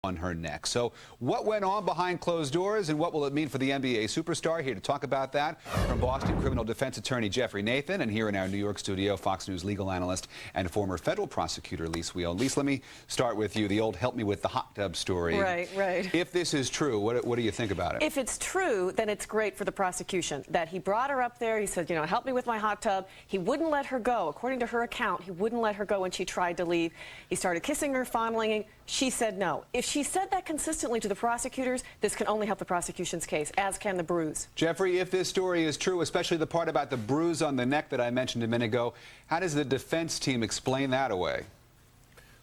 on her neck. So what went on behind closed doors and what will it mean for the NBA superstar? Here to talk about that from Boston criminal defense attorney Geoffrey Nathan, and here in our New York studio, Fox News legal analyst and former federal prosecutor Lise Wheel. Lise, let me start with you, the old help me with the hot tub story. Right. If this is true, what do you think about it? If it's true, then it's great for the prosecution that he brought her up there. He said, you know, help me with my hot tub. He wouldn't let her go. According to her account, he wouldn't let her go when she tried to leave. He started kissing her, fondling. She said no. If she said that consistently to the prosecutors, this can only help the prosecution's case, as can the bruise. Geoffrey, if this story is true, especially the part about the bruise on the neck that I mentioned a minute ago, how does the defense team explain that away?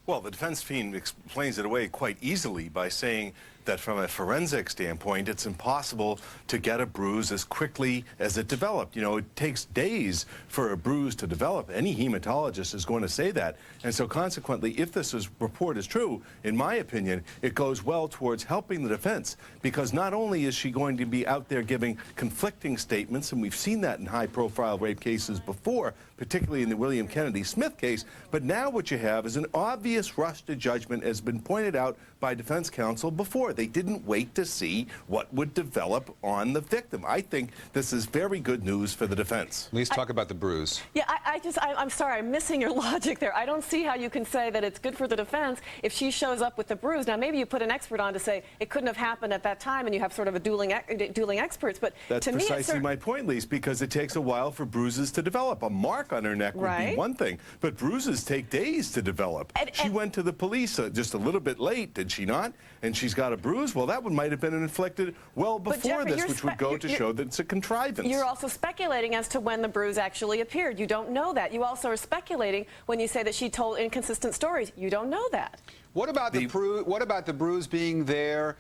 Well, the defense team explains it away quite easily by saying that from a forensic standpoint, it's impossible to get a bruise as quickly as it developed. You know, it takes days for a bruise to develop. Any hematologist is going to say that. And so consequently, if this report is true, in my opinion, it goes well towards helping the defense, because not only is she going to be out there giving conflicting statements, and we've seen that in high-profile rape cases before, particularly in the William Kennedy Smith case, but now what you have is an obvious rush to judgment, as has been pointed out by defense counsel before. They didn't wait to see what would develop on the victim. I think this is very good news for the defense. Let's talk about the bruise. Yeah, I'm sorry, I'm missing your logic there. I don't see how you can say that it's good for the defense if she shows up with the bruise. Now, maybe you put an expert on to say it couldn't have happened at that time, and you have sort of a dueling experts. But that's to precisely my point, Lise, because it takes a while for bruises to develop. A mark on her neck would be one thing, but bruises take days to develop. She went to the police just a little bit late, did she not? And she's got a bruise. Well, that one might have been inflicted well before this, which would go to show that it's a contrivance. You're also speculating as to when the bruise actually appeared. You don't know that. You also are speculating when you say that she told inconsistent stories. You don't know that. What about the bruise being there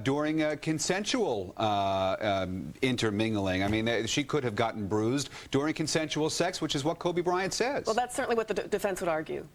during consensual intermingling? I mean, she could have gotten bruised during consensual sex, which is what Kobe Bryant says. Well, that's certainly what the defense would argue.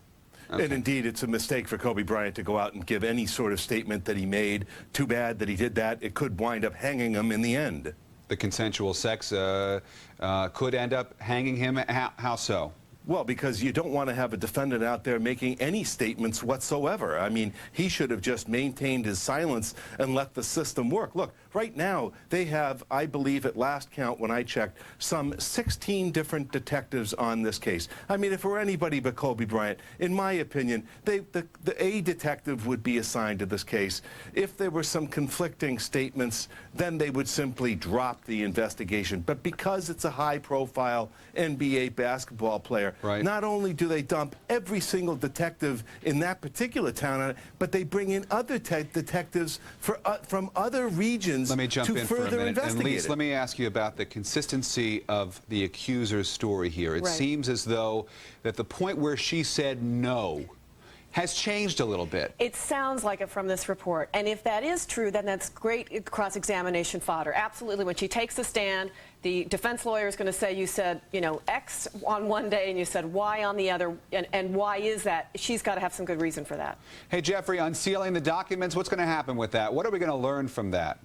Okay. And indeed, it's a mistake for Kobe Bryant to go out and give any sort of statement that he made. Too bad that he did that. It could wind up hanging him in the end. The consensual sex could end up hanging him. How so? Well, because you don't want to have a defendant out there making any statements whatsoever. I mean, he should have just maintained his silence and let the system work. Look, right now, they have, I believe at last count when I checked, some 16 different detectives on this case. I mean, if it were anybody but Kobe Bryant, in my opinion, a detective would be assigned to this case. If there were some conflicting statements, then they would simply drop the investigation. But because it's a high-profile NBA basketball player, not only do they dump every single detective in that particular town on it, but they bring in other detectives from other regions to further investigate. And Lise, let me ask you about the consistency of the accuser's story here. It seems as though that the point where she said no has changed a little bit. It sounds like it from this report. And if that is true, then that's great cross-examination fodder. Absolutely. When she takes the stand, the defense lawyer is going to say, you said, you know, X on one day and you said Y on the other, and why is that? She's got to have some good reason for that. Hey, Geoffrey, unsealing the documents, what's going to happen with that? What are we going to learn from that?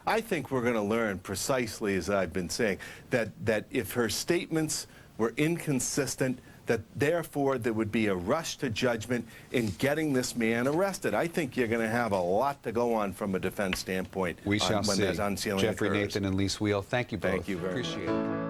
I think we're going to learn precisely, as I've been saying, that if her statements were inconsistent, that therefore there would be a rush to judgment in getting this man arrested. I think you're going to have a lot to go on from a defense standpoint. We shall see. When there's unsealing Geoffrey occurs. Nathan and Lise Wheel, thank you both. Thank you very much. Appreciate it.